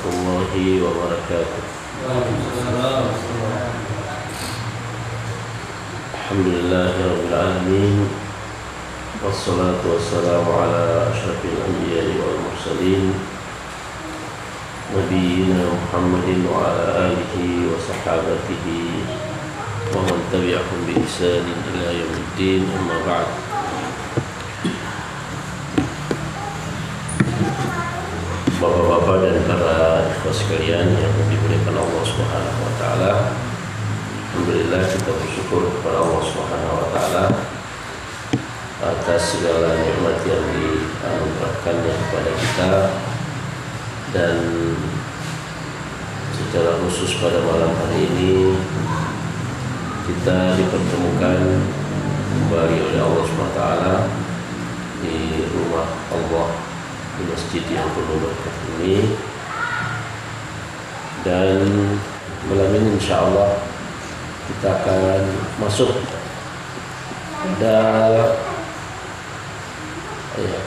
warahmatullahi wabarakatuh. Alhamdulillahirabbil alamin. Wassalatu wassalamu ala asyrafil anbiya'i wal mursalin nabiyina Muhammadin wa ala alihi wa sahabatihi wa man tabi'ahum bi ihsanin ila yaumiddin. Amma ba'd. Bapak-bapak dan para ikhwas sekalian yang dimuliakan Allah Subhanahu wa taala. Alhamdulillah, kita bersyukur kepada Allah Subhanahu wa taala atas segala nikmat yang dianugerahkannya kepada kita, dan secara khusus pada malam hari ini kita dipertemukan kembali oleh Allah Subhanahu wa taala di rumah Allah, di masjid yang penuh berkah ini. Dan malam ini insyaallah kita akan masuk pada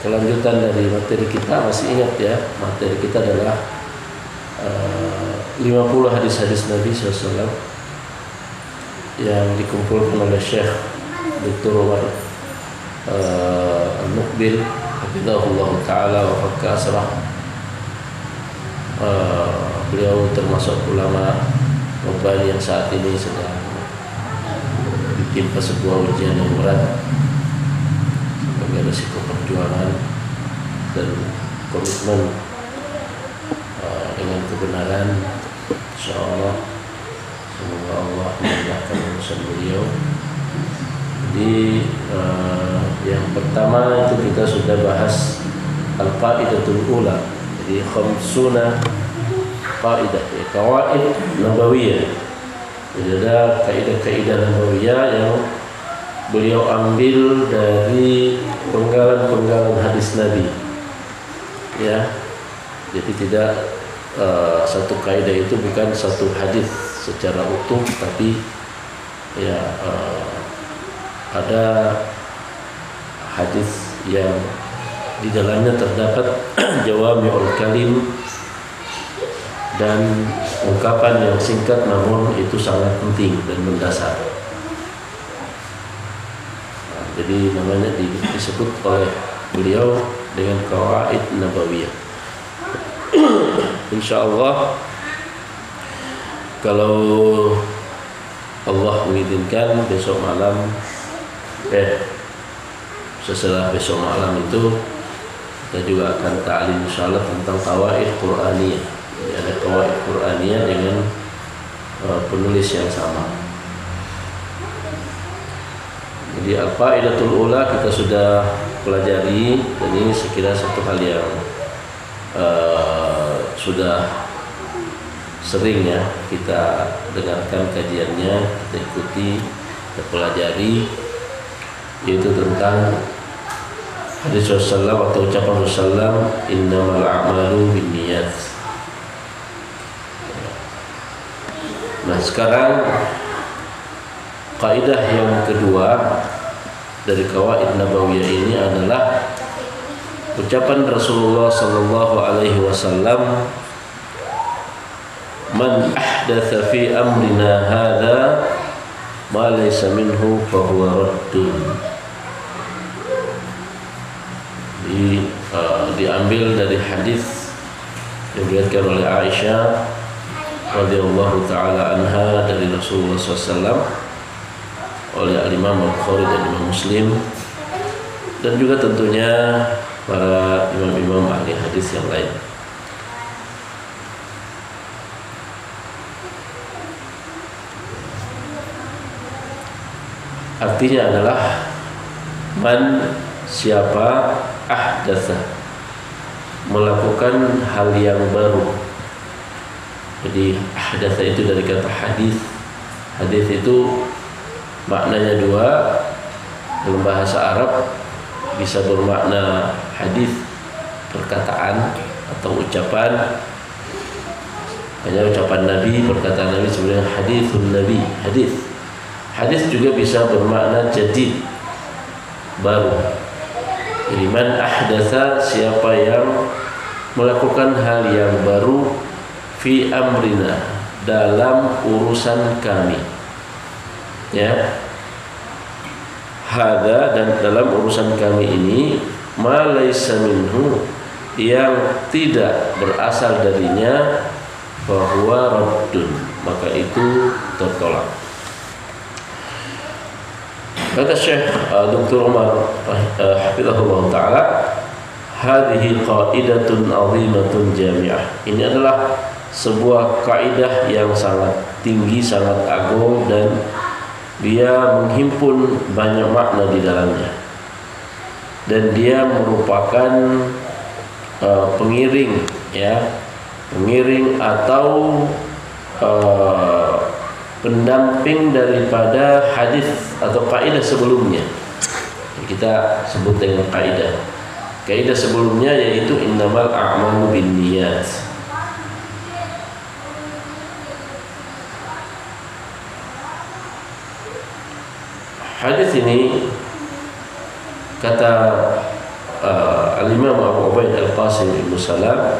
kelanjutan dari materi kita. Masih ingat ya, materi kita adalah 50 hadis-hadis Nabi SAW yang dikumpulkan oleh Syekh Dr. Umar Al-Muqbil hafizahullah ta'ala wa fakka asrah. Beliau termasuk ulama Rabbani yang saat ini sedang bikin sebuah ujian yang berat sebagai resiko perjuangan dan komitmen dengan kebenaran. Insyaallah semoga Allah memudahkan urusan beliau. Jadi yang pertama itu kita sudah bahas al-qaidatul ula. Jadi khamsuna qaidah, qawaid nabawiyah. Jadi ada kaidah-kaidah nabawiyah yang beliau ambil dari penggalan-penggalan hadis Nabi. Ya. Jadi tidak satu kaidah itu bukan satu hadis secara utuh, tapi ya ada hadis yang di dalamnya terdapat jawami'ul kalim dan ungkapan yang singkat namun itu sangat penting dan mendasar. Jadi namanya disebut oleh beliau dengan qawaid nabawiyah. Insyaallah kalau Allah mengizinkan besok malam setelah besok malam itu kita juga akan ta'lim insyaallah tentang qawaid Qur'aniyah. Jadi ada qawaid Qur'aniyah dengan penulis yang sama. Jadi al-qaidatul ula kita sudah pelajari, dan ini sekira satu hal yang sudah sering ya kita dengarkan kajiannya, kita ikuti, kita pelajari, yaitu tentang hadis Rasulullah atau ucapan Rasulullah, innamal a'malu binniyat. Nah, sekarang kaidah yang kedua dari qawaid nabawiyah ini adalah ucapan Rasulullah sallallahu alaihi wasallam, man ahdatsa fi amrina hadza ma laysa minhu fa huwa raddun. Diambil dari hadis yang diriwayatkan oleh Aisyah radhiyallahu taala anha dari Rasulullah SAW, oleh Imam Al-Bukhari dan Imam Muslim, dan juga tentunya para imam-imam ahli hadis yang lain. Artinya adalah man, siapa, ahdatsa, melakukan hal yang baru. Jadi ahdatsa itu dari kata hadis. Hadis itu maknanya dua. Dalam bahasa Arab bisa bermakna hadis, perkataan atau ucapan. Hanya ucapan Nabi, perkataan Nabi sebenarnya hadithun Nabi, hadis. Hadis juga bisa bermakna jadid, baru. Jadi man ahdatsa, siapa yang melakukan hal yang baru fi amrina, dalam urusan kami. Ya, hada, dan dalam urusan kami ini, ma laysa minhu, yang tidak berasal darinya, bahwa raddun, maka itu tertolak. Kata Syekh Dr. Umar hafizahullah taala, hadhihi qaidatun 'azimatun jami'ah. Ini adalah sebuah kaidah yang sangat tinggi, sangat agung, dan dia menghimpun banyak makna di dalamnya. Dan dia merupakan pengiring, ya, pengiring atau pendamping daripada hadis atau kaidah sebelumnya. Kita sebut dengan kaidah sebelumnya, yaitu innamal a'malu binniyat. Hadis ini, kata Al-Imam Abu Ubaid Al-Qasim Ibn Salam,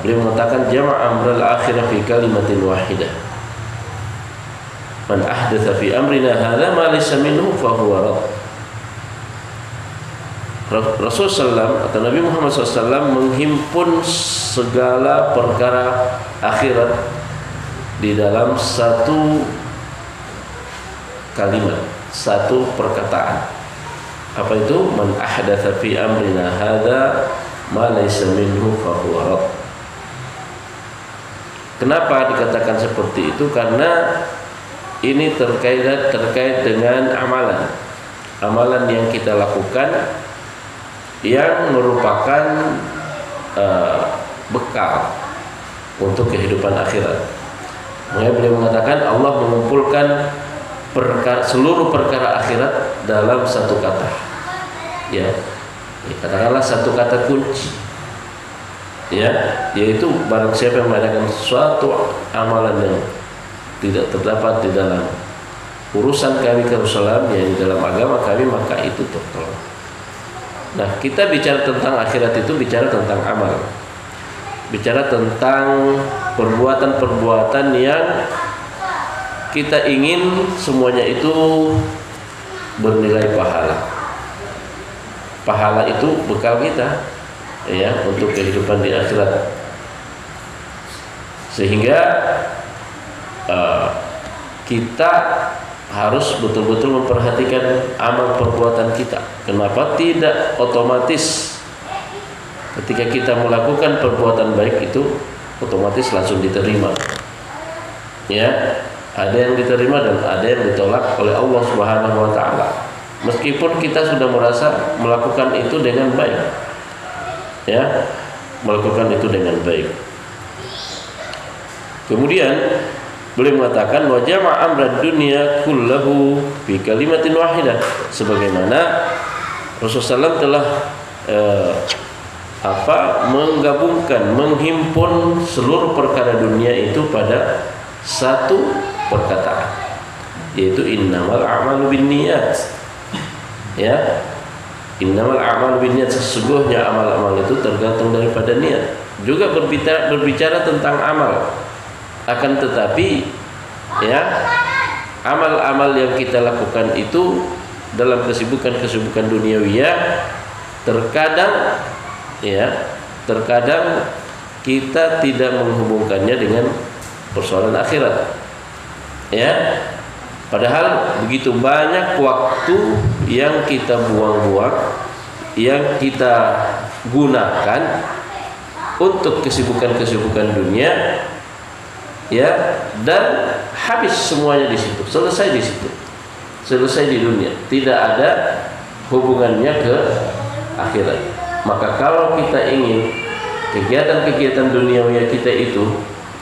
beliau mengatakan jama'a amral akhirah fi kalimatin wahidah. Man ahdatha fi amrina hadza ma laysa minhu fa huwa rad. Rasulullah atau Nabi Muhammad SAW menghimpun segala perkara akhirat di dalam satu kalimat, satu perkataan. Apa itu? Man ahdatha fi amrina hadza ma laysa minhu fa huwa rad. Kenapa dikatakan seperti itu? Karena ini terkait dengan amalan yang kita lakukan, yang merupakan bekal untuk kehidupan akhirat. Makanya beliau mengatakan Allah mengumpulkan seluruh perkara akhirat dalam satu kata, ya, katakanlah satu kata kunci, ya, yaitu barang siapa yang mengadakan suatu amalan yang tidak terdapat di dalam urusan kami Rasulullah, yang di dalam agama kami, maka itu tertolak. Nah, kita bicara tentang akhirat itu bicara tentang amal, bicara tentang perbuatan-perbuatan yang kita ingin semuanya itu bernilai pahala. Pahala itu bekal kita, ya, untuk kehidupan di akhirat. Sehingga kita harus betul-betul memperhatikan amal perbuatan kita. Kenapa tidak otomatis ketika kita melakukan perbuatan baik itu otomatis langsung diterima? Ya, ada yang diterima dan ada yang ditolak oleh Allah Subhanahu wa taala. Meskipun kita sudah merasa melakukan itu dengan baik, ya, melakukan itu dengan baik. Kemudian beliau mengatakan wa jama'a amrad dunya kullahu fi kalimatin wahidah, sebagaimana Rasulullah SAW telah menggabungkan, menghimpun seluruh perkara dunia itu pada satu perkataan, yaitu innamal a'malu binniyat. Ya, innamal a'malu binniyat, sesungguhnya amal-amal itu tergantung daripada niat. Juga berbicara tentang amal. Akan tetapi, ya, amal-amal yang kita lakukan itu dalam kesibukan-kesibukan duniawiyah terkadang, ya, terkadang kita tidak menghubungkannya dengan persoalan akhirat, ya. Padahal begitu banyak waktu yang kita buang-buang, yang kita gunakan untuk kesibukan-kesibukan dunia, ya, dan habis semuanya di situ, selesai di situ, selesai di dunia, tidak ada hubungannya ke akhirat. Maka kalau kita ingin kegiatan-kegiatan duniawi kita itu,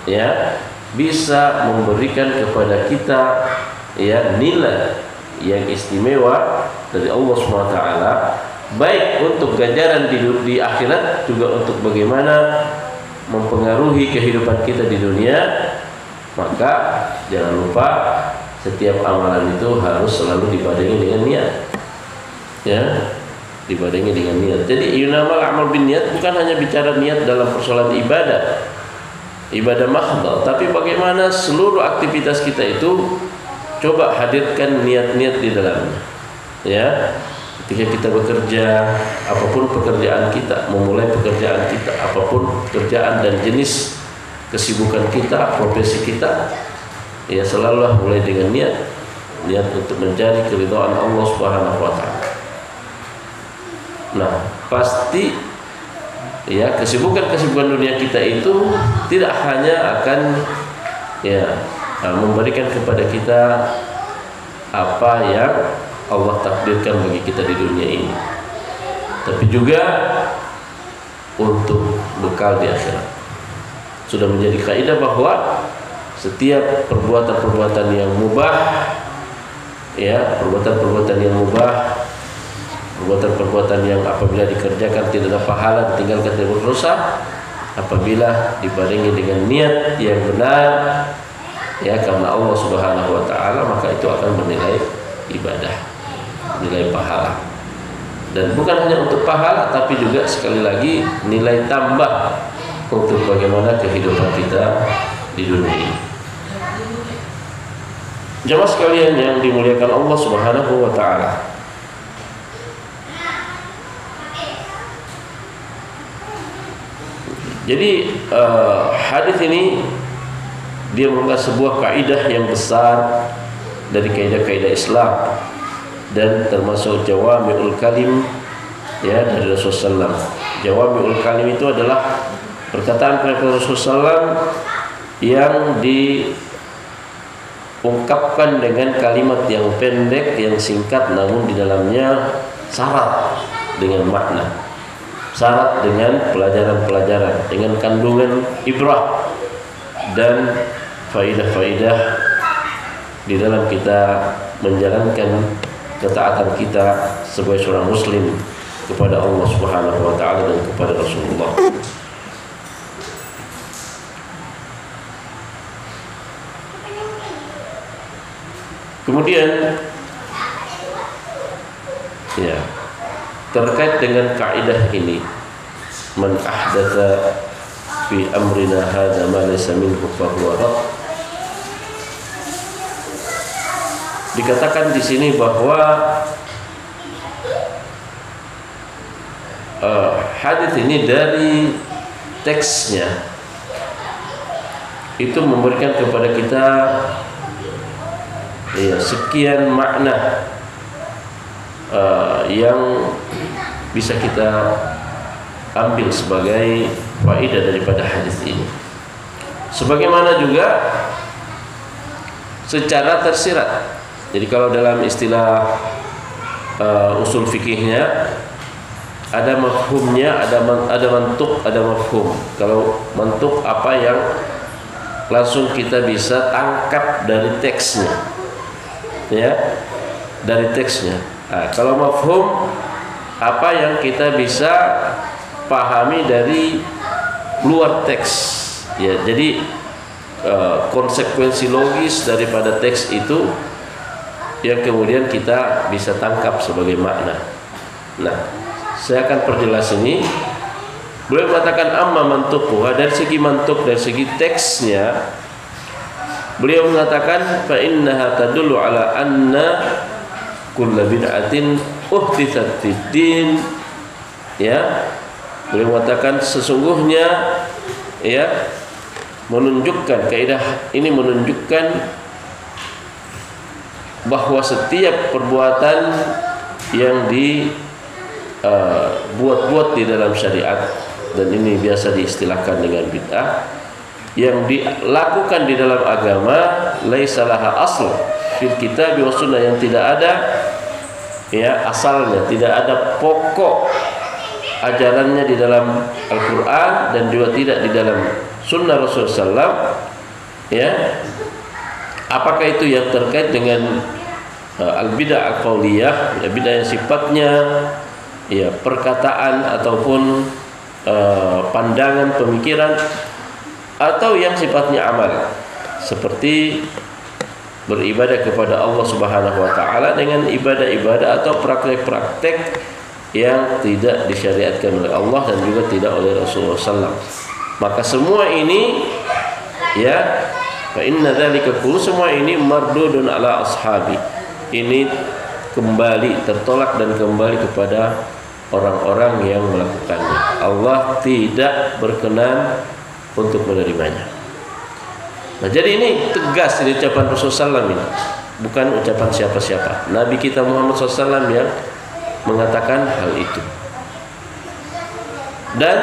ya, bisa memberikan kepada kita, ya, nilai yang istimewa dari Allah SWT, baik untuk ganjaran di akhirat, juga untuk bagaimana mempengaruhi kehidupan kita di dunia, maka jangan lupa setiap amalan itu harus selalu dibarengi dengan niat, ya, dibarengi dengan niat. Jadi innamal a'malu binniyat bukan hanya bicara niat dalam persoalan ibadah, ibadah mahdhah, tapi bagaimana seluruh aktivitas kita itu coba hadirkan niat-niat di dalamnya. Ya, ketika kita bekerja, apapun pekerjaan kita, memulai pekerjaan kita, apapun pekerjaan dan jenis kesibukan kita, profesi kita, ya selalulah mulai dengan niat untuk mencari keridhaan Allah Subhanahu wa taala. Nah, pasti ya kesibukan dunia kita itu tidak hanya akan memberikan kepada kita apa yang Allah takdirkan bagi kita di dunia ini, tapi juga untuk bekal di akhirat. Sudah menjadi kaidah bahwa setiap perbuatan-perbuatan yang mubah, perbuatan-perbuatan yang mubah, perbuatan-perbuatan yang apabila dikerjakan tidak ada pahala, ditinggalkan tidak berdosa, apabila dibarengi dengan niat yang benar, karena Allah Subhanahu wa taala, maka itu akan bernilai ibadah, nilai pahala. Dan bukan hanya untuk pahala, tapi juga sekali lagi nilai tambah untuk bagaimana kehidupan kita di dunia ini. Jamaah sekalian yang dimuliakan Allah Subhanahu wa taala, jadi hadis ini dia merupakan sebuah kaidah yang besar dari kaidah-kaidah Islam dan termasuk jawami'ul kalim dari Rasulullah SAW. Jawami'ul kalim itu adalah perkataan-perkataan Rasulullah SAW yang diungkapkan dengan kalimat yang pendek, yang singkat, namun di dalamnya syarat dengan makna, syarat dengan pelajaran-pelajaran, dengan kandungan ibrah dan faidah-faidah di dalam kita menjalankan ketaatan kita sebagai seorang muslim kepada Allah Subhanahu wa taala dan kepada Rasulullah. Kemudian terkait dengan kaidah ini, man ahdatsa fi amrina hadza ma laysa minhu fa huwa rad. Dikatakan di sini bahwa hadis ini dari teksnya itu memberikan kepada kita sekian makna yang bisa kita ambil sebagai faedah daripada hadis ini. Sebagaimana juga secara tersirat. Jadi kalau dalam istilah usul fikihnya ada mafhumnya, ada mantuk, ada mafhum. Kalau mantuk apa yang langsung kita bisa tangkap dari teksnya, dari teksnya. Nah, kalau mafhum apa yang kita bisa pahami dari luar teks, jadi konsekuensi logis daripada teks itu yang kemudian kita bisa tangkap sebagai makna. Nah, saya akan perjelas ini. Beliau mengatakan amma mantuquha, dari segi mantuk, dari segi teksnya beliau mengatakan fa innaha tadullu ala anna kulla bid'atin uhditsat fid din. Beliau mengatakan sesungguhnya menunjukkan, kaidah ini menunjukkan bahwa setiap perbuatan yang dibuat-buat di dalam syariat, dan ini biasa diistilahkan dengan bid'ah, yang dilakukan di dalam agama laisa laha asl fil kitab wa sunnah, yang tidak ada asalnya, tidak ada pokok ajarannya di dalam Al-Qur'an dan juga tidak di dalam sunnah Rasulullah SAW. Apakah itu yang terkait dengan al-bid'ah al-qauliyah, bid'ah yang sifatnya perkataan ataupun pandangan, pemikiran, atau yang sifatnya amal, seperti beribadah kepada Allah Subhanahu wa taala dengan ibadah-ibadah atau praktek-praktek yang tidak disyariatkan oleh Allah dan juga tidak oleh Rasulullah SAW. Maka semua ini Ya, fa inna dzalika kullu, semua ini mardudun ala ashabi. Ini kembali, tertolak dan kembali kepada orang-orang yang melakukannya. Allah tidak berkenan untuk menerimanya. Nah, jadi ini tegas di ucapan Rasulullah SAW ini, bukan ucapan siapa-siapa. Nabi kita Muhammad SAW yang mengatakan hal itu. Dan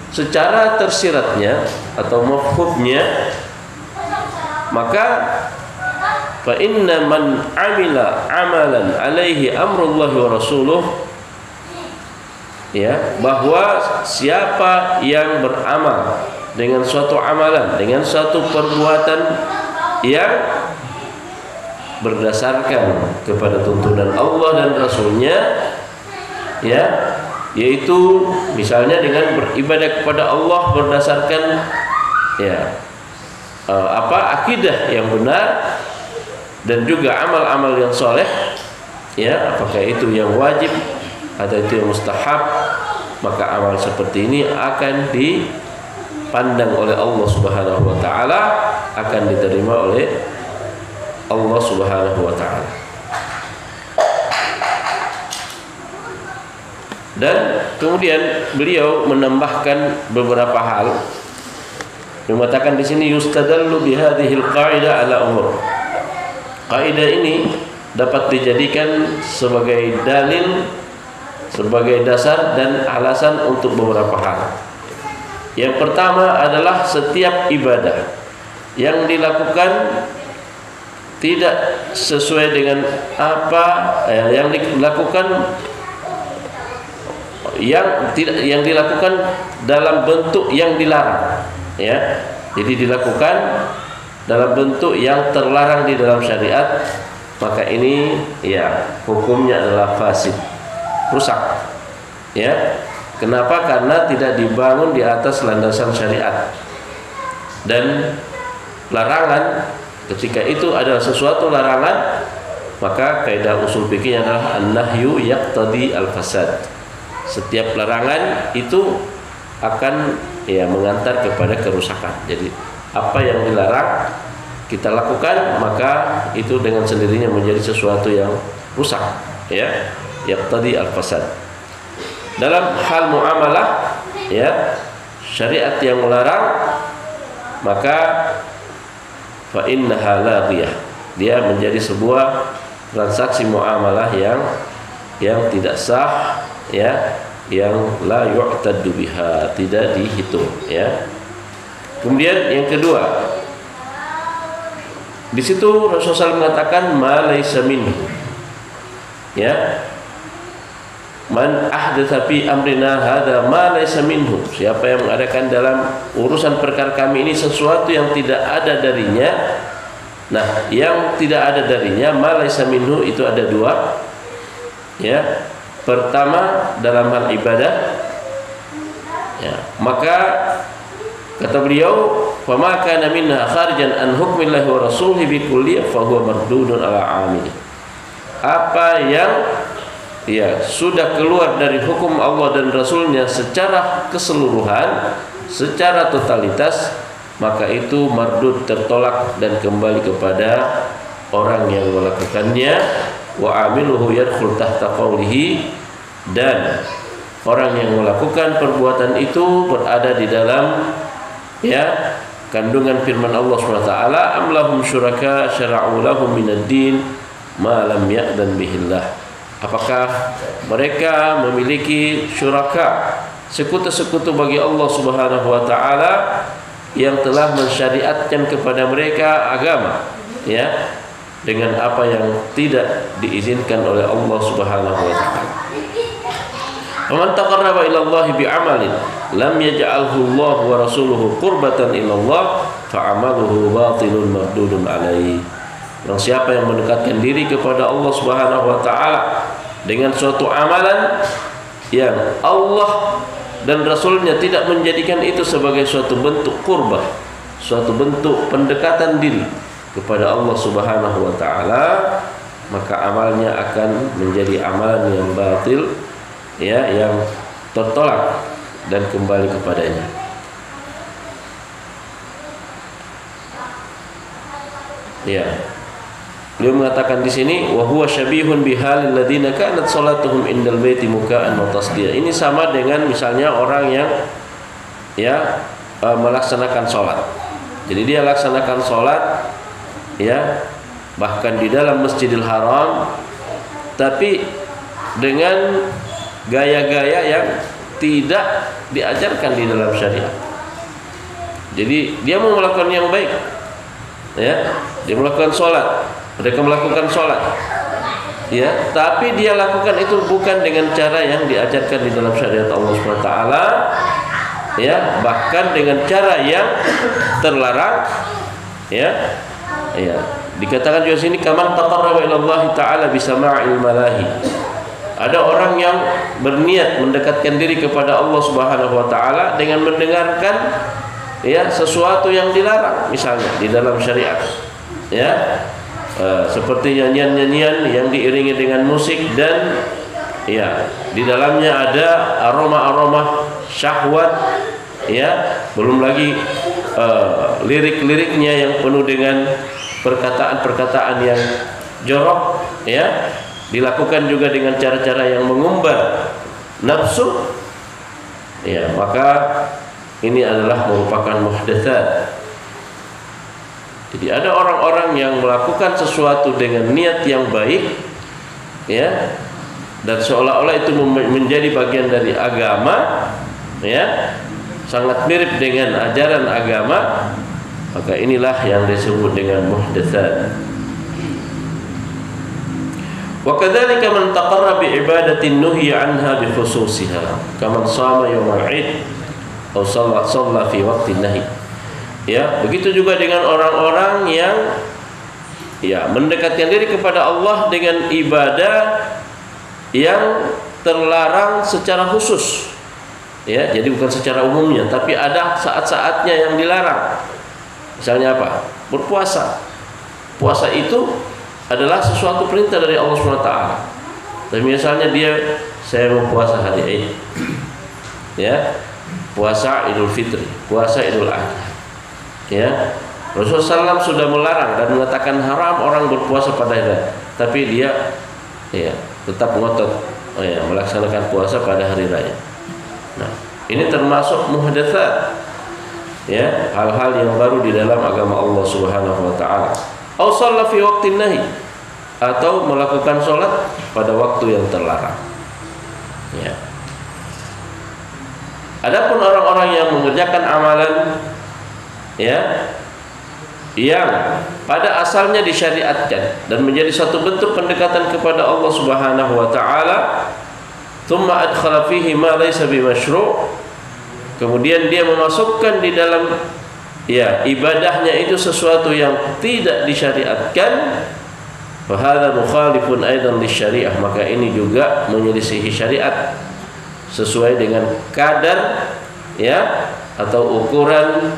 secara tersiratnya atau mafhumnya, maka fa inna man amila amalan alaihi amrullah wa rasuluh, ya, bahwa siapa yang beramal dengan suatu amalan, dengan suatu perbuatan yang berdasarkan kepada tuntunan Allah dan Rasulnya, ya, yaitu misalnya dengan beribadah kepada Allah berdasarkan, ya, akidah yang benar dan juga amal-amal yang soleh, ya, apakah itu yang wajib atau itu yang mustahab, maka amal seperti ini akan dipandang oleh Allah Subhanahu wa taala, akan diterima oleh Allah Subhanahu wa taala. Dan kemudian beliau menambahkan beberapa hal. Dia mengatakan di sini yustadallu bihadhil qa'idah ala umur. Kaidah ini dapat dijadikan sebagai dalil, sebagai dasar dan alasan untuk beberapa hal. Yang pertama adalah setiap ibadah yang dilakukan tidak sesuai dengan apa yang dilakukan, yang dilakukan dalam bentuk yang dilarang, ya. Jadi dilakukan dalam bentuk yang terlarang di dalam syariat, maka ini, ya, hukumnya adalah fasid, rusak, ya. Kenapa? Karena tidak dibangun di atas landasan syariat. Dan larangan, ketika itu adalah sesuatu larangan, maka kaidah usul fikihnya adalah an-nahyu yaqtadi al-fasad. Setiap larangan itu akan, ya, mengantar kepada kerusakan. Jadi apa yang dilarang kita lakukan, maka itu dengan sendirinya menjadi sesuatu yang rusak, ya, yaqtadi al-fasad. Dalam hal muamalah, ya, syariat yang melarang, maka fa innaha laghiyah, dia menjadi sebuah transaksi muamalah yang tidak sah, ya, yang la yu'taddu biha, tidak dihitung, ya. Kemudian yang kedua, di situ Rasulullah SAW mengatakan ma laisa minhu, ya, man ahdatsa fi amrina hadza ma laisa minhu, siapa yang mengadakan dalam urusan perkara kami ini sesuatu yang tidak ada darinya. Nah, yang tidak ada darinya, ma laisa minhu, itu ada dua, ya. Pertama dalam hal ibadah, ya, maka kata beliau, fa ma kana minha kharijan an hukmillahi wa rasulihi bi kulliyah fa huwa mardudun ala amili. Apa yang, ya, sudah keluar dari hukum Allah dan Rasulnya secara keseluruhan, secara totalitas, maka itu mardud, tertolak dan kembali kepada orang yang melakukannya. Wa amiluhu yadkhul tahta qawlihi, dan orang yang melakukan perbuatan itu berada di dalam, ya, kandungan firman Allah SWT, am lahum syuraka syara'u lahum minad din ma lam ya'dan bihillah. Apakah mereka memiliki syuraka, sekutu-sekutu bagi Allah Subhanahu wa taala yang telah mensyariatkan kepada mereka agama, ya, dengan apa yang tidak diizinkan oleh Allah Subhanahu wa taala. Faman taqarraba ila Allah bi'amalin lam yaj'alhu Allah wa rasuluhu qurbatan ila Allah fa'amaluhu batilun mardudun alaihi. Orang siapa yang mendekatkan diri kepada Allah Subhanahu wa taala dengan suatu amalan yang Allah dan Rasulnya tidak menjadikan itu sebagai suatu bentuk qurbah, suatu bentuk pendekatan diri kepada Allah Subhanahu wa taala, maka amalnya akan menjadi amalan yang batil, ya, yang tertolak dan kembali kepadanya. Ya. Beliau mengatakan di sini wa huwa syabihun bihalil ladzina kanat salatuhum indal baiti muka'an wa tasdiya. Ini sama dengan misalnya orang yang melaksanakan sholat. Jadi dia laksanakan sholat ya, bahkan di dalam Masjidil Haram, tapi dengan gaya-gaya yang tidak diajarkan di dalam syariat. Jadi dia mau melakukan yang baik, ya, dia melakukan sholat, mereka melakukan sholat, ya, tapi dia lakukan itu bukan dengan cara yang diajarkan di dalam syariat Allah SWT, ya, bahkan dengan cara yang terlarang, ya, ya. Dikatakan juga sini kaman taqarraba ila Allah Ta'ala bisama'il malahi. Ada orang yang berniat mendekatkan diri kepada Allah Subhanahu wa taala dengan mendengarkan ya sesuatu yang dilarang misalnya di dalam syariat. Ya. Seperti nyanyian-nyanyian yang diiringi dengan musik dan ya di dalamnya ada aroma-aroma syahwat, ya, belum lagi lirik-liriknya yang penuh dengan perkataan-perkataan yang jorok, ya, dilakukan juga dengan cara-cara yang mengumbar nafsu, ya, maka ini adalah merupakan muhdatsat. Jadi ada orang-orang yang melakukan sesuatu dengan niat yang baik, ya, dan seolah-olah itu menjadi bagian dari agama, ya, sangat mirip dengan ajaran agama, maka inilah yang disebut dengan muhdatsat. Wa kadzalika man taqarraba bi ibadatin nuhiya anha bi khususiha, kaman shama yawmal 'id atau shalla fi waqtin nahi. Ya, begitu juga dengan orang-orang yang ya mendekatkan diri kepada Allah dengan ibadah yang terlarang secara khusus. Ya, jadi bukan secara umumnya, tapi ada saat-saatnya yang dilarang. Misalnya apa? Berpuasa. Puasa itu adalah sesuatu perintah dari Allah SWT. Dan misalnya saya mau puasa hari Id, ya, puasa Idul Fitri, puasa Idul Adha, ya, Rasulullah SAW sudah melarang dan mengatakan haram orang berpuasa pada hari, tapi dia ya tetap ngotot melaksanakan puasa pada hari raya. Nah, ini termasuk muhdatsat, ya, hal-hal yang baru di dalam agama Allah Subhanahu wa taala. Au shalla fi waqtin nahi, atau melakukan sholat pada waktu yang terlarang. Ya. Adapun orang-orang yang mengerjakan amalan ya yang pada asalnya disyariatkan dan menjadi satu bentuk pendekatan kepada Allah Subhanahu wa taala, thumma adkhala fihi ma laysa bimasyru', kemudian dia memasukkan di dalam ya ibadahnya itu sesuatu yang tidak disyariatkan, fa hadza mukhalifun aidan lisyariah, maka ini juga menyelisihi syariat sesuai dengan kadar ya atau ukuran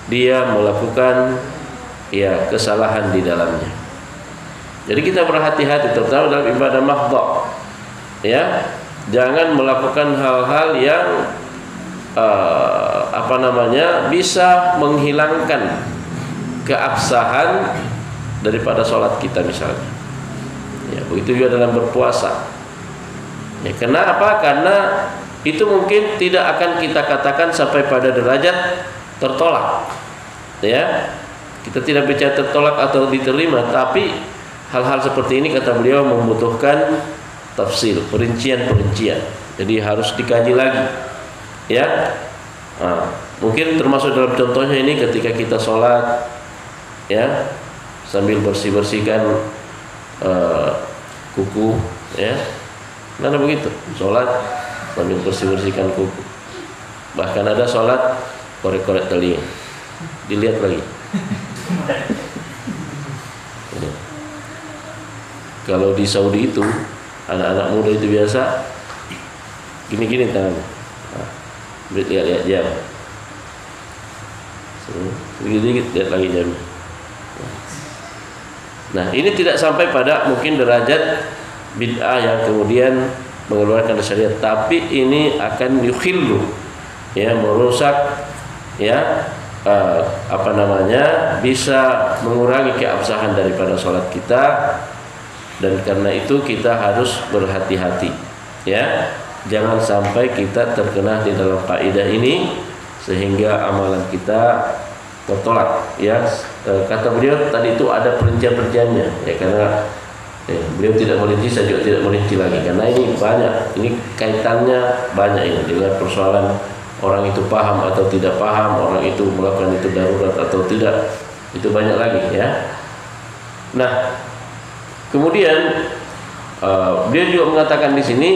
dia melakukan ya kesalahan di dalamnya. Jadi kita berhati-hati terutama dalam ibadah mahdhah, ya, jangan melakukan hal-hal yang bisa menghilangkan keabsahan daripada sholat kita misalnya. Ya, begitu juga dalam berpuasa. Ya, kenapa? Karena itu mungkin tidak akan kita katakan sampai pada derajat tertolak. Ya, kita tidak bicara tertolak atau diterima, tapi hal-hal seperti ini kata beliau membutuhkan tafsir, perincian-perincian. Jadi harus dikaji lagi. Ya, mungkin termasuk dalam contohnya ini ketika kita sholat, ya, sambil bersih-bersihkan kuku, ya, mana begitu, sholat sambil bersih-bersihkan kuku. Bahkan ada sholat korek-korek telinga, dilihat lagi. Kalau di Saudi itu anak-anak muda itu biasa gini-gini tangannya. Lihat jam, sedikit lihat lagi jam. Nah, ini tidak sampai pada mungkin derajat bid'ah yang kemudian mengeluarkan dari syariat, tapi ini akan yukhillu, ya, merusak ya bisa mengurangi keabsahan daripada sholat kita, dan karena itu kita harus berhati-hati, ya, jangan sampai kita terkena di dalam kaidah ini sehingga amalan kita tertolak, ya. Kata beliau tadi itu ada perincian-perinciannya, ya, karena beliau tidak merinci, saya juga tidak merinci lagi karena ini banyak, ini kaitannya banyak ini dengan persoalan orang itu paham atau tidak paham, orang itu melakukan itu darurat atau tidak, itu banyak lagi, ya. Nah, kemudian beliau juga mengatakan di sini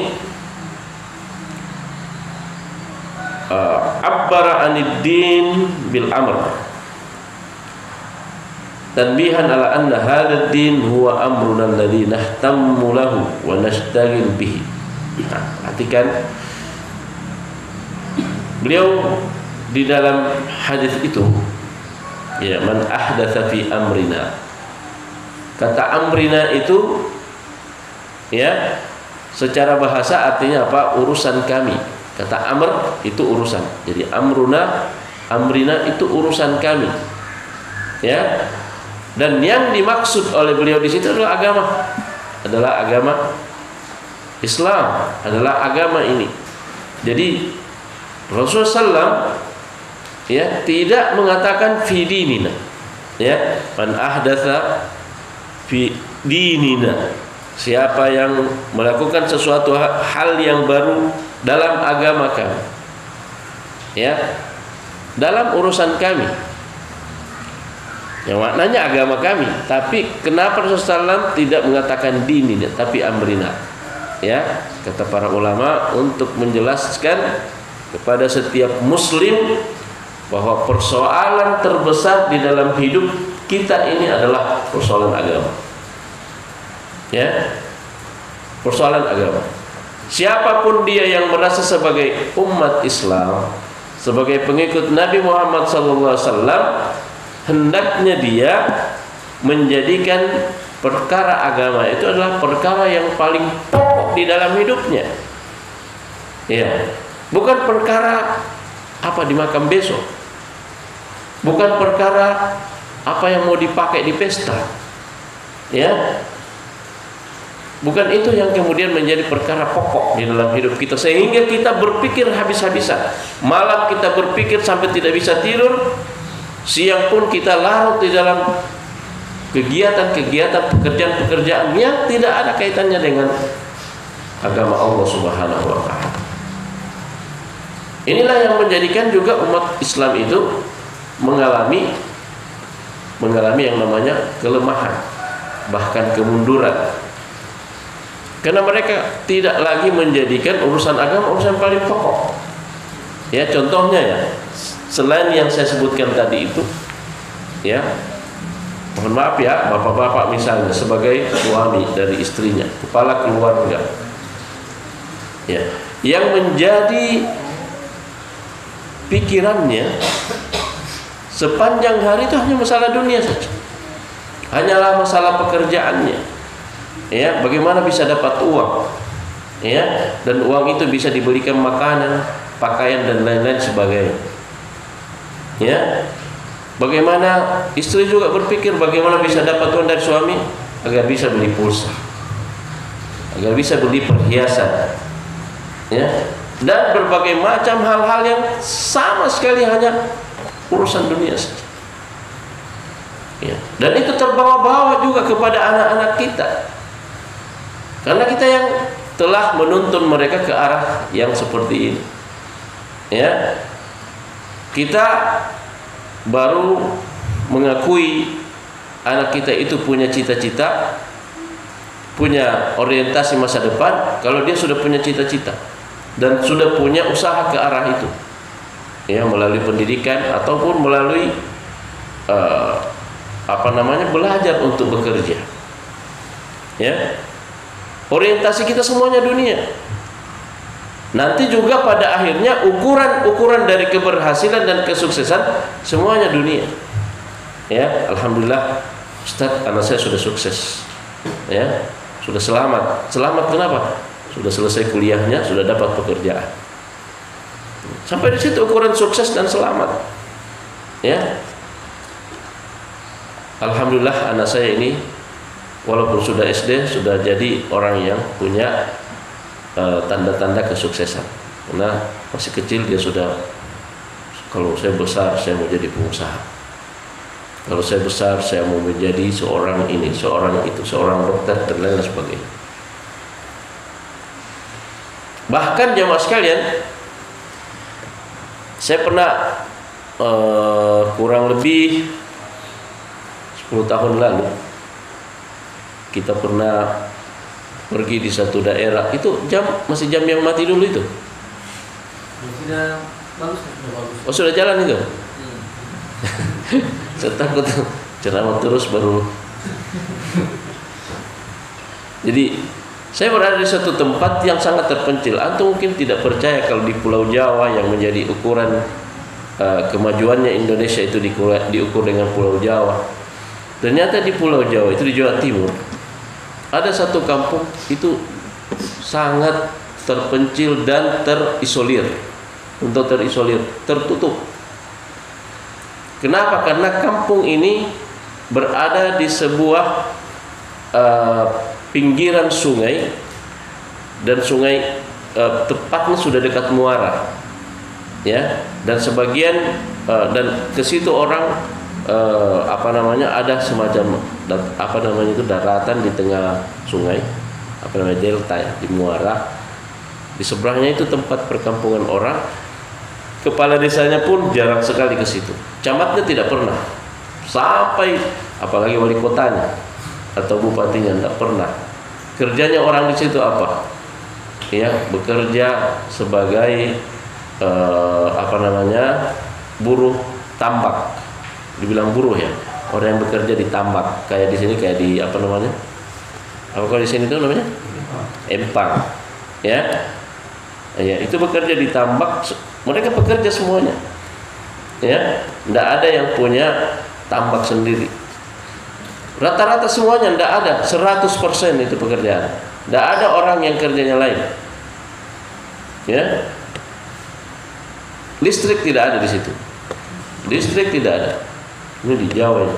abbara anid-din bil amr tanbihan ala anna hadzal din huwa amruna alladzi nahtammu lahu wa nashtagil bihi. Perhatikan, beliau di dalam hadis itu, ya, man ahdatsa fi amrina. Kata amrina itu, ya, secara bahasa artinya apa? Urusan kami. Kata amr itu urusan. Jadi amruna, amrina itu urusan kami. Ya. Dan yang dimaksud oleh beliau di situ adalah agama Islam, adalah agama ini. Jadi Rasulullah SAW, ya, tidak mengatakan fi dinina, ya, man ahdatsa fi dinina, siapa yang melakukan sesuatu hal yang baru dalam agama kami, ya, dalam urusan kami, yang maknanya agama kami. Tapi kenapa Rasulullah SAW tidak mengatakan dinina tapi amrina, ya, kata para ulama untuk menjelaskan kepada setiap muslim bahwa persoalan terbesar di dalam hidup kita ini adalah persoalan agama, ya, persoalan agama. Siapapun dia yang merasa sebagai umat Islam, sebagai pengikut Nabi Muhammad SAW, hendaknya dia menjadikan perkara agama itu adalah perkara yang paling pokok di dalam hidupnya, ya. Bukan perkara apa dimakan besok, bukan perkara apa yang mau dipakai di pesta, ya. Bukan itu yang kemudian menjadi perkara pokok di dalam hidup kita, sehingga kita berpikir habis-habisan. Malam kita berpikir sampai tidak bisa tidur, siang pun kita larut di dalam kegiatan-kegiatan, pekerjaan-pekerjaan yang tidak ada kaitannya dengan agama Allah Subhanahu wa Ta'ala. Inilah yang menjadikan juga umat Islam itu mengalami yang namanya kelemahan, bahkan kemunduran, karena mereka tidak lagi menjadikan urusan agama urusan paling pokok. Ya, contohnya, ya, selain yang saya sebutkan tadi itu, ya, mohon maaf ya, bapak-bapak misalnya sebagai suami dari istrinya, kepala keluarga, ya, yang menjadi pikirannya sepanjang hari itu hanya masalah dunia saja, hanyalah masalah pekerjaannya, ya, bagaimana bisa dapat uang, ya, dan uang itu bisa dibelikan makanan, pakaian dan lain-lain sebagainya, ya. Bagaimana istri juga berpikir bagaimana bisa dapat uang dari suami agar bisa beli pulsa, agar bisa beli perhiasan, ya, dan berbagai macam hal-hal yang sama sekali hanya urusan dunia saja, ya. Dan itu terbawa-bawa juga kepada anak-anak kita, karena kita yang telah menuntun mereka ke arah yang seperti ini, ya. Kita baru mengakui anak kita itu punya cita-cita, punya orientasi masa depan kalau dia sudah punya cita-cita dan sudah punya usaha ke arah itu, ya, melalui pendidikan ataupun melalui belajar untuk bekerja, ya. Orientasi kita semuanya dunia. Nanti juga pada akhirnya ukuran dari keberhasilan dan kesuksesan semuanya dunia, ya. Alhamdulillah, Ustaz, anak saya sudah sukses, ya, sudah selamat. Selamat kenapa? Sudah selesai kuliahnya, sudah dapat pekerjaan. Sampai di situ ukuran sukses dan selamat. Ya, alhamdulillah anak saya ini walaupun sudah SD sudah jadi orang yang punya tanda-tanda kesuksesan. Karena masih kecil dia sudah, kalau saya besar saya mau jadi pengusaha, kalau saya besar saya mau menjadi seorang ini, seorang itu, seorang dokter dan lain sebagainya. Bahkan jamaah sekalian, saya pernah kurang lebih 10 tahun lalu kita pernah pergi di satu daerah. Itu masih jam yang mati dulu itu. Sudah bagus, sudah bagus. Oh, sudah jalan itu. Saya takut ceramah terus baru. Jadi saya berada di satu tempat yang sangat terpencil. Antum mungkin tidak percaya kalau di Pulau Jawa yang menjadi ukuran kemajuannya Indonesia itu diukur dengan Pulau Jawa. Ternyata di Pulau Jawa itu di Jawa Timur ada satu kampung itu sangat terpencil dan terisolir. Untuk terisolir, tertutup. Kenapa? Karena kampung ini berada di sebuah pinggiran sungai, dan sungai tepatnya sudah dekat muara, ya. Dan sebagian dan ke situ orang ada semacam itu daratan di tengah sungai, delta ya, di muara. Di seberangnya itu tempat perkampungan orang. Kepala desanya pun jarang sekali ke situ. Camatnya tidak pernah. Sampai apalagi wali kotanya atau bupatinya tidak pernah. Kerjanya orang di situ apa? Ya, bekerja sebagai buruh tambak. Dibilang buruh ya. Orang yang bekerja di tambak. Kayak di sini kayak di Apa kalau di sini itu namanya? Empang. Ya. Ya, itu bekerja di tambak. Mereka bekerja semuanya, ya, tidak ada yang punya tambak sendiri. Rata-rata semuanya tidak ada, 100% itu pekerjaan. Tidak ada orang yang kerjanya lain, ya. Listrik tidak ada di situ, listrik tidak ada. Ini di Jawa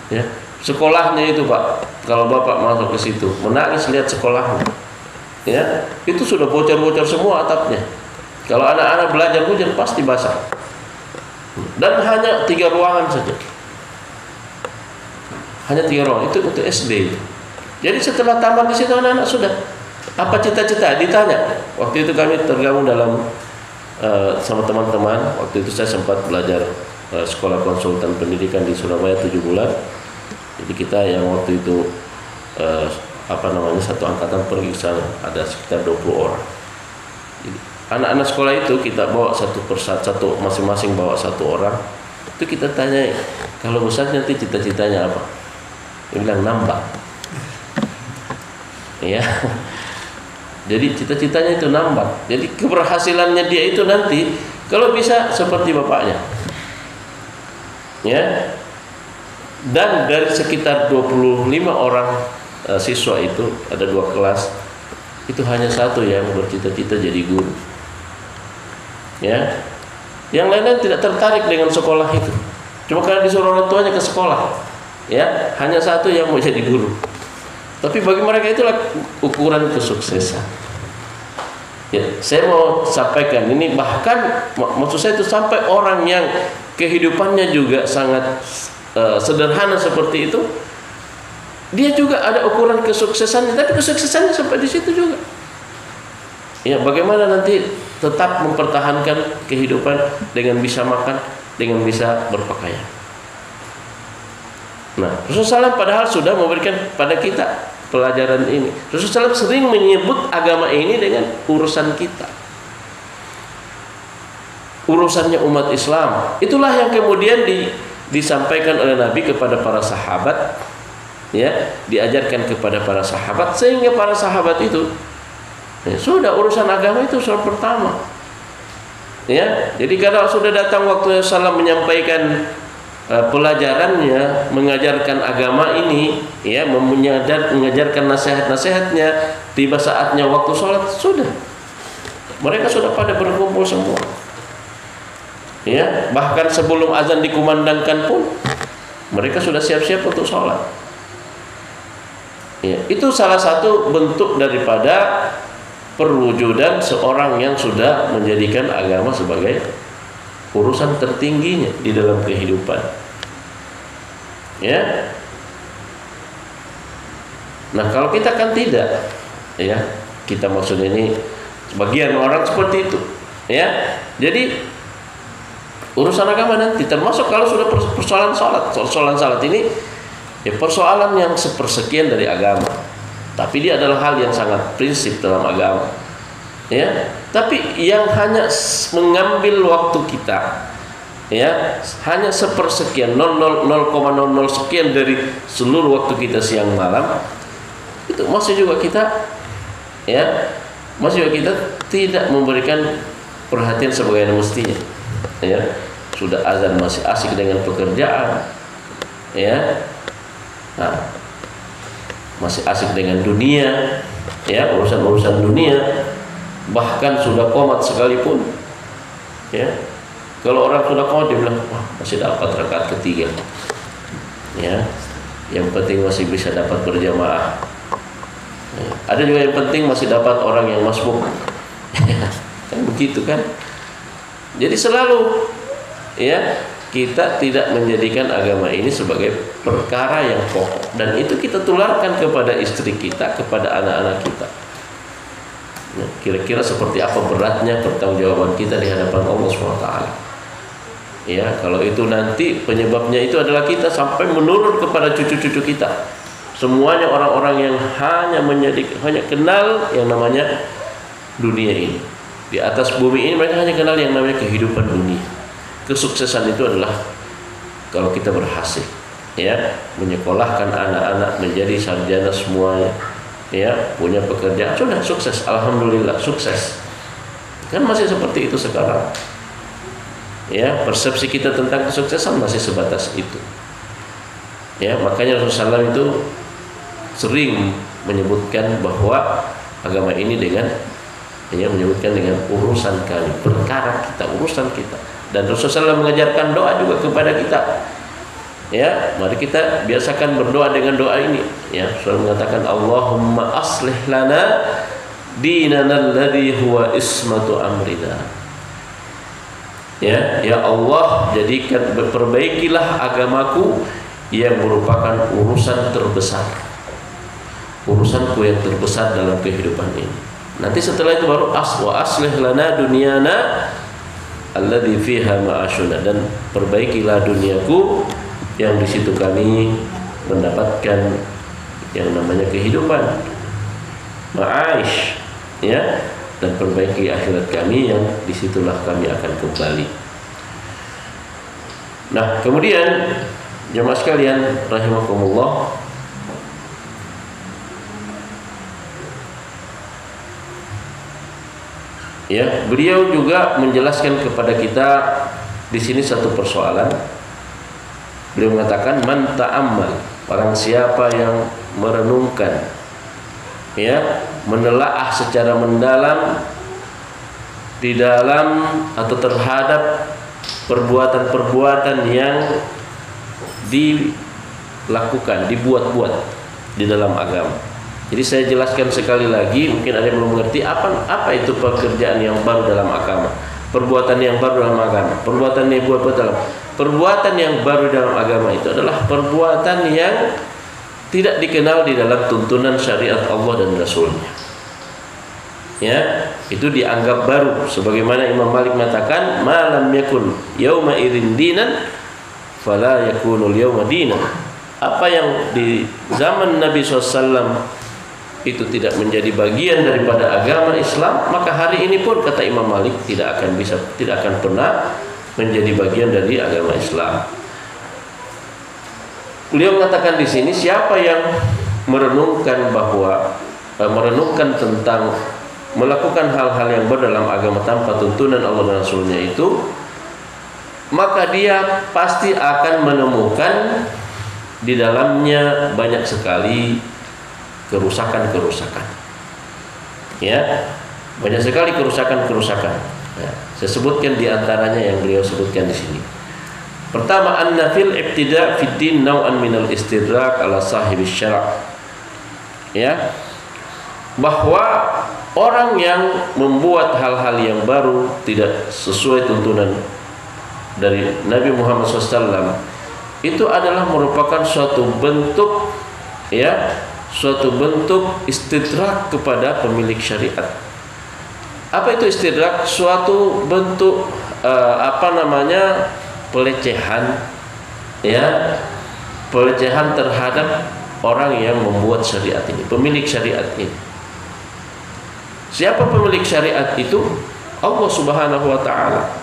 ya. Sekolahnya itu Pak, kalau Bapak masuk ke situ, menangis lihat sekolahnya, ya, itu sudah bocor-bocor semua atapnya. Kalau anak-anak belajar hujan pasti basah. Dan hanya 3 ruangan saja. Hanya 3 ruangan itu untuk SD. Jadi setelah tamat di situ anak-anak sudah. Apa cita-cita? Ditanya. Waktu itu kami tergabung dalam sama teman-teman. Waktu itu saya sempat belajar sekolah konsultan pendidikan di Surabaya 7 bulan. Jadi kita yang waktu itu satu angkatan pergi ke sana, ada sekitar 20 orang. Jadi, anak-anak sekolah itu kita bawa satu persatu, masing-masing bawa 1 orang. Itu kita tanya, kalau besar nanti cita-citanya apa? Dia bilang nambah. Ya. Jadi cita-citanya itu nambah. Jadi keberhasilannya dia itu nanti kalau bisa seperti bapaknya. Ya. Dan dari sekitar 25 orang siswa itu, ada 2 kelas, itu hanya 1 yang bercita-cita jadi guru. Ya, yang lainnya tidak tertarik dengan sekolah itu. Cuma karena disuruh orang tuanya ke sekolah, ya, hanya 1 yang mau jadi guru. Tapi bagi mereka itulah ukuran kesuksesan. Ya, saya mau sampaikan ini, bahkan maksud saya itu sampai orang yang kehidupannya juga sangat sederhana seperti itu, dia juga ada ukuran kesuksesannya, tapi kesuksesannya sampai di situ juga. Ya, bagaimana nanti tetap mempertahankan kehidupan dengan bisa makan, dengan bisa berpakaian. Nah, Rasulullah SAW padahal sudah memberikan pada kita pelajaran ini. Rasulullah SAW sering menyebut agama ini dengan urusan kita, urusannya umat Islam. Itulah yang kemudian disampaikan oleh Nabi kepada para sahabat, ya, diajarkan kepada para sahabat, sehingga para sahabat itu sudah urusan agama itu soal pertama. Ya, jadi kalau sudah datang waktu Rasulullah menyampaikan pelajarannya, mengajarkan agama ini, ya, mengajarkan nasihat-nasihatnya, tiba saatnya waktu sholat, sudah mereka sudah pada berkumpul semua. Ya, bahkan sebelum azan dikumandangkan pun mereka sudah siap-siap untuk sholat. Ya, itu salah satu bentuk daripada perwujudan seorang yang sudah menjadikan agama sebagai urusan tertingginya di dalam kehidupan. Ya. Nah, kalau kita kan tidak, ya, kita maksudnya ini sebagian orang seperti itu, ya. Jadi urusan agama nanti termasuk kalau sudah persoalan salat ini, ya persoalan yang sepersekian dari agama. Tapi dia adalah hal yang sangat prinsip dalam agama. Ya, tapi yang hanya mengambil waktu kita, ya, hanya sepersekian 0,00 sekian dari seluruh waktu kita siang malam, itu masih juga kita, ya, masih juga kita tidak memberikan perhatian sebagaimana mestinya. Ya, sudah azan masih asik dengan pekerjaan, ya, nah, masih asik dengan dunia, ya, urusan dunia, bahkan sudah qomat sekalipun, ya, kalau orang sudah qomat dia bilang, wah, masih dapat rakaat ketiga, ya, yang penting masih bisa dapat berjamaah, ya. Ada juga yang penting masih dapat orang yang masbuk, kan begitu kan. Jadi selalu, ya, kita tidak menjadikan agama ini sebagai perkara yang pokok, dan itu kita tularkan kepada istri kita, kepada anak-anak kita. Nah, kira-kira seperti apa beratnya pertanggungjawaban kita di hadapan Allah SWT. Ya, kalau itu nanti penyebabnya itu adalah kita sampai menurun kepada cucu-cucu kita. Semuanya orang-orang yang hanya kenal yang namanya dunia ini. Di atas bumi ini mereka hanya kenal yang namanya kehidupan dunia. Kesuksesan itu adalah kalau kita berhasil, ya, menyekolahkan anak-anak menjadi sarjana semuanya, ya, punya pekerjaan, sudah sukses, alhamdulillah sukses. Kan masih seperti itu sekarang. Ya, persepsi kita tentang kesuksesan masih sebatas itu. Ya, makanya Rasulullah SAW itu sering menyebutkan bahwa agama ini menyebutkan dengan urusan kami, perkara kita, urusan kita. Dan Rasulullah SAW mengajarkan doa juga kepada kita. Ya, mari kita biasakan berdoa dengan doa ini. Ya, Rasulullah mengatakan, Allahumma aslih lana dinana alladhi huwa ismatu amrina. Ya Allah, jadikan, perbaikilah agamaku yang merupakan urusan terbesar, urusanku yang terbesar dalam kehidupan ini. Nanti setelah itu baru aslih lana dunyana alladzi fiha ma'ashuna, dan perbaikilah duniaku yang di situ kami mendapatkan yang namanya kehidupan, ma'aish, ya, dan perbaiki akhirat kami yang disitulah kami akan kembali. Nah, kemudian jemaah sekalian rahimakumullah, ya, beliau juga menjelaskan kepada kita di sini satu persoalan. Beliau mengatakan, man ta'ammal, orang siapa yang merenungkan, ya, menelaah secara mendalam di dalam atau terhadap perbuatan-perbuatan yang dilakukan, dibuat-buat di dalam agama. Jadi saya jelaskan sekali lagi, mungkin ada yang belum mengerti apa itu pekerjaan yang baru dalam agama, perbuatan yang baru dalam agama, perbuatan yang dibuat dalam perbuatan yang baru dalam agama itu adalah perbuatan yang tidak dikenal di dalam tuntunan syariat Allah dan Rasulnya. Ya, itu dianggap baru. Sebagaimana Imam Malik mengatakan, malam yakun yauma idzin dinan fala yakunul yauma dinan. Apa yang di zaman Nabi SAW itu tidak menjadi bagian daripada agama Islam, maka hari ini pun, kata Imam Malik, tidak akan pernah menjadi bagian dari agama Islam. Beliau mengatakan di sini, siapa yang merenungkan tentang melakukan hal-hal yang baru dalam agama tanpa tuntunan Allah dan Rasulnya itu, maka dia pasti akan menemukan di dalamnya banyak sekali kerusakan-kerusakan. Ya, banyak sekali kerusakan-kerusakan. Ya, saya sebutkan di antaranya yang beliau sebutkan di sini. Pertama, anna fil ibtida' fid din naw'an minal istidrak ala sahibi syara'. Ya. Bahwa orang yang membuat hal-hal yang baru tidak sesuai tuntunan dari Nabi Muhammad SAW, itu adalah merupakan suatu bentuk, ya, suatu bentuk istidrak kepada pemilik syariat. Apa itu istidrak? Suatu bentuk pelecehan, ya, pelecehan terhadap orang yang membuat syariat ini, pemilik syariat ini. Siapa pemilik syariat itu? Allah Subhanahu wa taala.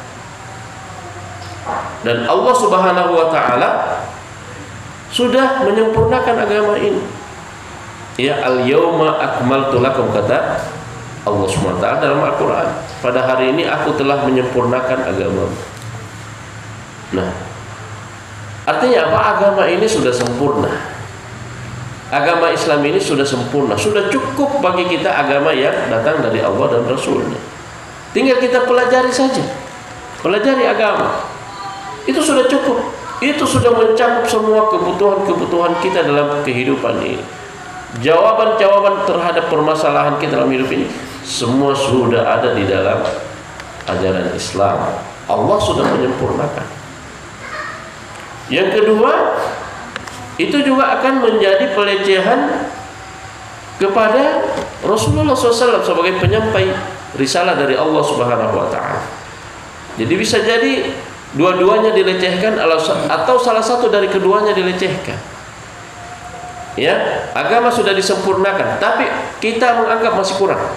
Dan Allah Subhanahu wa taala sudah menyempurnakan agama ini. Ya, al-yauma akmaltu lakum, kata Allah Subhanahu wa taala dalam Al-Qur'an. Pada hari ini aku telah menyempurnakan agama. Nah, artinya apa? Agama ini sudah sempurna. Agama Islam ini sudah sempurna, sudah cukup bagi kita agama yang datang dari Allah dan Rasulnya. Tinggal kita pelajari saja, pelajari agama. Itu sudah cukup. Itu sudah mencakup semua kebutuhan-kebutuhan kita dalam kehidupan ini. Jawaban-jawaban terhadap permasalahan kita dalam hidup ini semua sudah ada di dalam ajaran Islam. Allah sudah menyempurnakan. Yang kedua, itu juga akan menjadi pelecehan kepada Rasulullah SAW sebagai penyampai risalah dari Allah Subhanahu wa taala. Jadi bisa jadi dua-duanya dilecehkan atau salah satu dari keduanya dilecehkan. Ya, agama sudah disempurnakan, tapi kita menganggap masih kurang.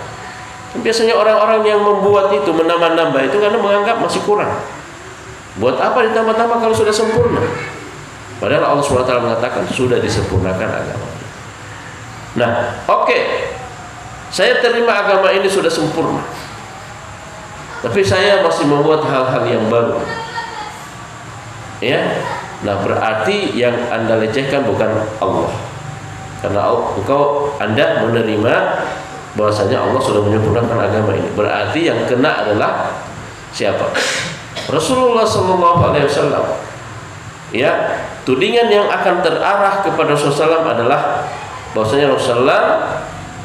Biasanya orang-orang yang membuat itu menambah-nambah itu karena menganggap masih kurang. Buat apa ditambah-tambah kalau sudah sempurna? Padahal Allah SWT mengatakan sudah disempurnakan agama. Nah, oke. Saya terima agama ini sudah sempurna. Tapi saya masih membuat hal-hal yang baru. Ya. Nah, berarti yang Anda lecehkan bukan Allah. Karena Anda menerima bahwasanya Allah sudah menyempurnakan agama ini. Berarti yang kena adalah siapa? Rasulullah SAW. Ya, tudingan yang akan terarah kepada Rasulullah SAW adalah bahwasanya Rasulullah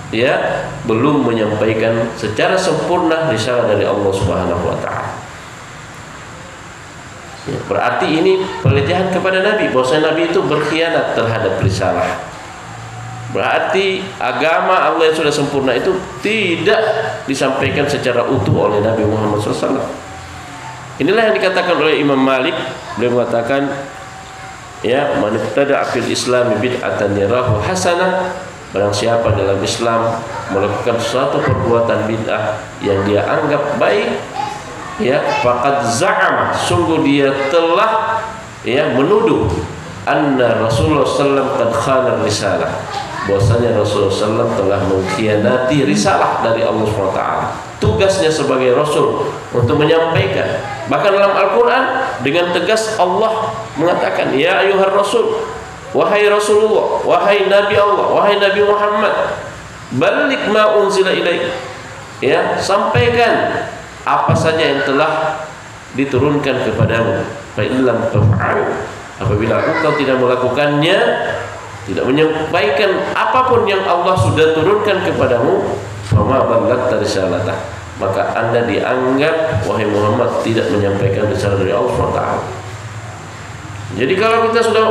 ya belum menyampaikan secara sempurna risalah dari Allah Subhanahu wa taala. Ya, berarti ini pelecehan kepada Nabi, bahwasanya Nabi itu berkhianat terhadap risalah. Berarti agama Allah yang sudah sempurna itu tidak disampaikan secara utuh oleh Nabi Muhammad SAW. Inilah yang dikatakan oleh Imam Malik. Beliau mengatakan, ya, man ibtada'a fil Islam bid'atan yarahu hasanah, barang siapa dalam Islam melakukan suatu perbuatan bid'ah yang dia anggap baik, ya, faqad za'ama, sungguh dia telah ya menuduh anna Rasulullah sallallahu qad khana risalah, bahwasanya Rasulullah SAW telah mengkhianati risalah dari Allah SWT. Tugasnya sebagai Rasul untuk menyampaikan. Bahkan dalam Al-Quran dengan tegas Allah mengatakan, ya ayuhar Rasul, wahai Rasulullah, wahai Nabi Allah, wahai Nabi Muhammad, balik ma unzila ilaik, ya, sampaikan apa saja yang telah diturunkan kepadamu. Fa illam taf'al, apabila engkau tidak melakukannya, tidak menyampaikan apapun yang Allah sudah turunkan kepadamu, fama ballaghta risalatah, maka Anda dianggap wahai Muhammad tidak menyampaikan risalah dari Allah SWT. Jadi kalau kita sudah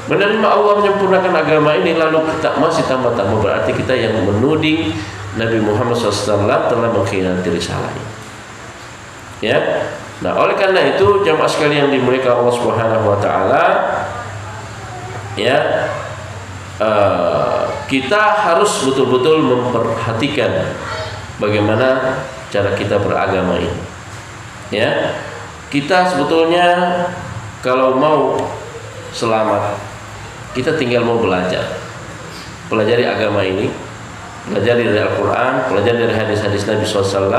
menerima Allah menyempurnakan agama ini lalu kita masih tambah-tambah, berarti kita yang menuding Nabi Muhammad SAW telah mengkhianati risalah ini. Ya. Nah, oleh karena itu jamaah sekalian yang dimuliakan Allah Subhanahu wa taala, ya, kita harus betul-betul memperhatikan bagaimana cara kita beragama ini. Ya, kita sebetulnya kalau mau selamat, kita tinggal mau belajar, pelajari agama ini, pelajari dari Al-Quran, pelajari dari hadis-hadis Nabi SAW.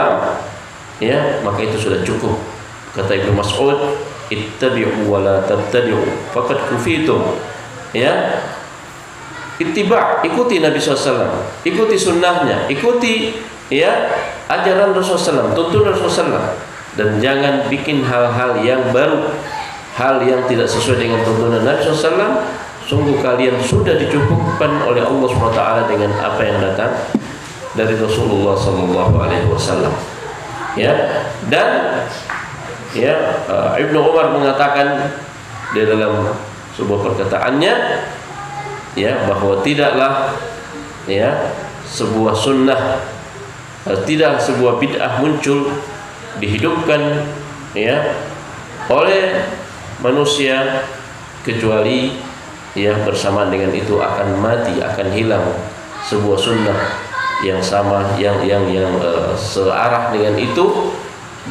Ya, maka itu sudah cukup. Kata Ibnu Mas'ud, ittabi'u wa la tabtadi'u faqad kufitum. Ya, ittiba', ikuti Nabi SAW, ikuti sunnahnya, ikuti ya ajaran Rasulullah SAW, tuntunan Rasulullah SAW. dan jangan bikin hal-hal yang baru, hal yang tidak sesuai dengan tuntunan Nabi SAW. Sungguh kalian sudah dicukupkan oleh Allah SWT dengan apa yang datang dari Rasulullah SAW. Ya, dan ya, Ibnu Umar mengatakan di dalam sebuah perkataannya, ya, bahwa tidaklah ya sebuah sunnah, tidak sebuah bid'ah muncul dihidupkan ya oleh manusia kecuali ya bersamaan dengan itu akan mati, akan hilang sebuah sunnah yang sama, yang searah dengan itu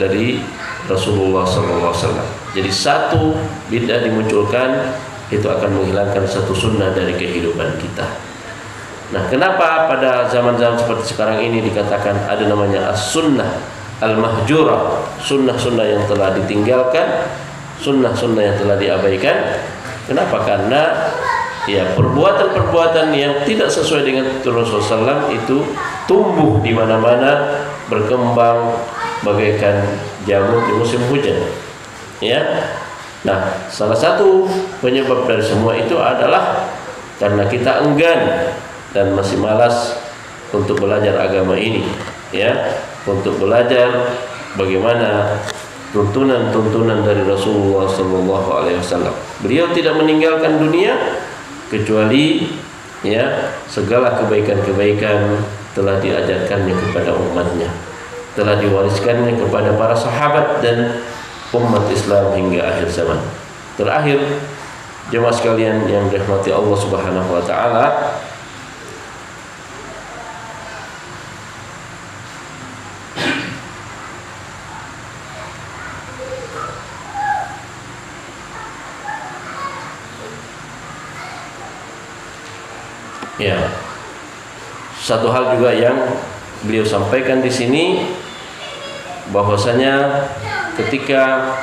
dari Rasulullah SAW. Jadi satu bid'ah dimunculkan itu akan menghilangkan satu sunnah dari kehidupan kita. Nah, kenapa pada zaman-zaman seperti sekarang ini dikatakan ada namanya as-sunnah al-mahjurah, sunnah-sunnah yang telah ditinggalkan, sunnah-sunnah yang telah diabaikan? Kenapa? Karena ya perbuatan-perbuatan yang tidak sesuai dengan Rasulullah SAW itu tumbuh di mana-mana, berkembang bagaikan jamur di musim hujan. Ya. Nah, salah satu penyebab dari semua itu adalah karena kita enggan dan masih malas untuk belajar agama ini, ya, untuk belajar bagaimana tuntunan-tuntunan dari Rasulullah SAW. Beliau tidak meninggalkan dunia kecuali ya segala kebaikan-kebaikan telah diajarkannya kepada umatnya, telah diwariskannya kepada para sahabat dan umat Islam hingga akhir zaman. Terakhir, jemaah sekalian yang dirahmati Allah Subhanahu wa taala, ya, satu hal juga yang beliau sampaikan di sini, bahwasanya ketika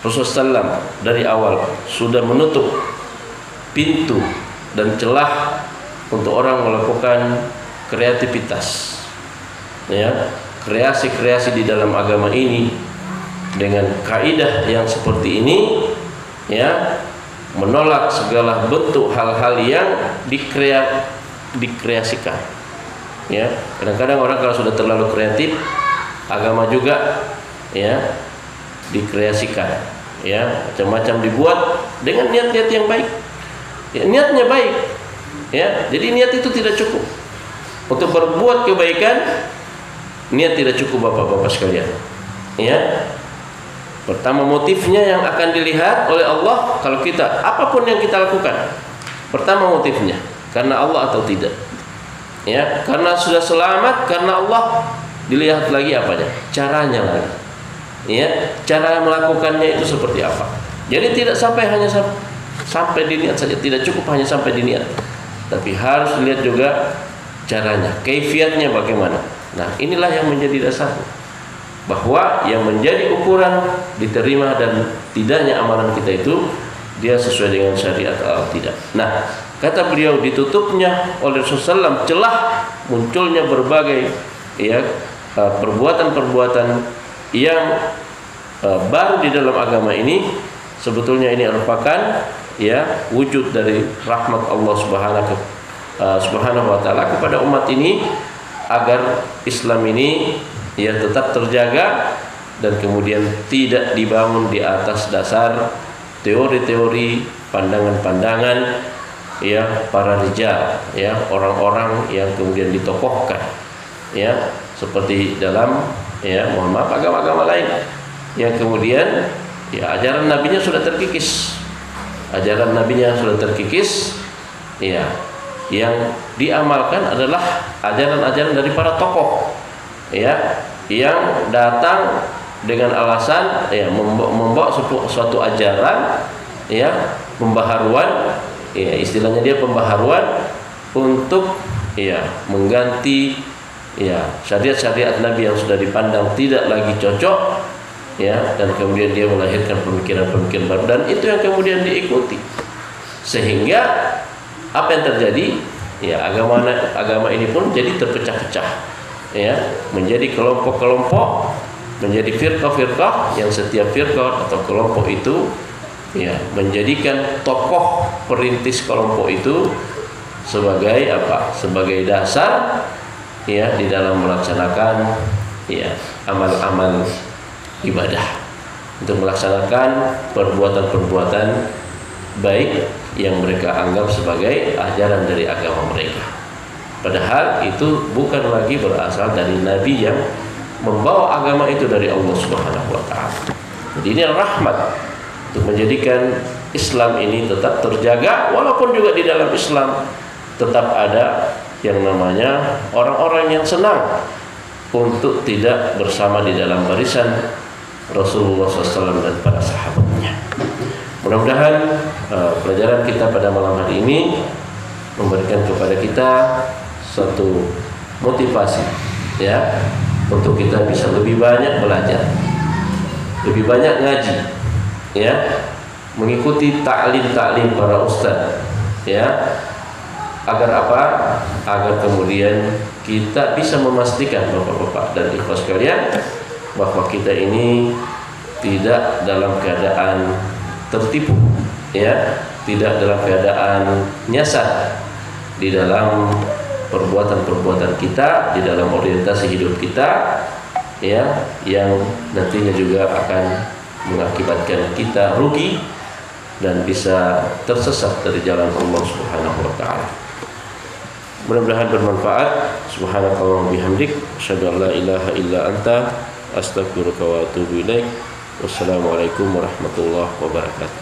Rasulullah SAW dari awal sudah menutup pintu dan celah untuk orang melakukan kreativitas, ya, kreasi-kreasi di dalam agama ini dengan kaidah yang seperti ini, ya, menolak segala bentuk hal-hal yang dikreasikan. Ya, kadang-kadang orang kalau sudah terlalu kreatif, agama juga ya dikreasikan, ya, macam-macam dibuat dengan niat-niat yang baik. Ya, niatnya baik, ya. Jadi niat itu tidak cukup untuk berbuat kebaikan. Niat tidak cukup, bapak-bapak sekalian. Ya, pertama motifnya yang akan dilihat oleh Allah kalau kita apapun yang kita lakukan. Pertama motifnya, karena Allah atau tidak. Ya, karena sudah selamat karena Allah. Dilihat lagi apanya, caranya lagi. Ya, cara melakukannya itu seperti apa. Jadi tidak sampai hanya sampai di niat saja, tidak cukup hanya sampai di niat, tapi harus dilihat juga caranya, kaifiatnya bagaimana. Nah, inilah yang menjadi dasar, bahwa yang menjadi ukuran diterima dan tidaknya amalan kita itu dia sesuai dengan syariat atau tidak. Nah, kata beliau, ditutupnya oleh Rasulullah SAW celah munculnya berbagai ya perbuatan-perbuatan yang baru di dalam agama ini. Sebetulnya ini merupakan ya wujud dari rahmat Allah Subhanahu wa taala kepada umat ini, agar Islam ini ya tetap terjaga dan kemudian tidak dibangun di atas dasar teori-teori, pandangan-pandangan ya para rijal, ya orang-orang yang kemudian ditokohkan, ya seperti dalam ya mohon maaf agama-agama lain yang kemudian ya ajaran nabinya sudah terkikis, ya yang diamalkan adalah ajaran-ajaran dari para tokoh, ya yang datang dengan alasan ya membawa suatu ajaran ya pembaharuan, ya istilahnya dia pembaharuan untuk ya mengganti ya syariat-syariat Nabi yang sudah dipandang tidak lagi cocok, ya, dan kemudian dia melahirkan pemikiran-pemikiran baru, dan itu yang kemudian diikuti, sehingga apa yang terjadi ya agama ini pun jadi terpecah-pecah, ya menjadi kelompok-kelompok menjadi firqah-firqah yang setiap firqah atau kelompok itu ya menjadikan tokoh perintis kelompok itu sebagai apa? Sebagai dasar ya di dalam melaksanakan ya amal-amal ibadah, untuk melaksanakan perbuatan-perbuatan baik yang mereka anggap sebagai ajaran dari agama mereka. Padahal itu bukan lagi berasal dari nabi yang membawa agama itu dari Allah Subhanahu wa taala. Jadi ini rahmat untuk menjadikan Islam ini tetap terjaga, walaupun juga di dalam Islam tetap ada yang namanya orang-orang yang senang untuk tidak bersama di dalam barisan Rasulullah SAW dan para sahabatnya. Mudah-mudahan pelajaran kita pada malam hari ini memberikan kepada kita satu motivasi ya untuk kita bisa lebih banyak belajar, lebih banyak ngaji ya, mengikuti taklim para ustaz ya, agar apa? Agar kemudian kita bisa memastikan bapak-bapak dan ikhwas sekalian bahwa kita ini tidak dalam keadaan tertipu ya, tidak dalam keadaan nyasar di dalam perbuatan-perbuatan kita, di dalam orientasi hidup kita ya, yang nantinya juga akan mengakibatkan kita rugi dan bisa tersesat dari jalan Allah Subhanahu wa taala. Mudah-mudahan bermanfaat. Subhanakallahumma bihamdik, asyhadu an la ilaha illa anta, astaghfiruka wa atubu ilaik. Wassalamualaikum warahmatullahi wabarakatuh.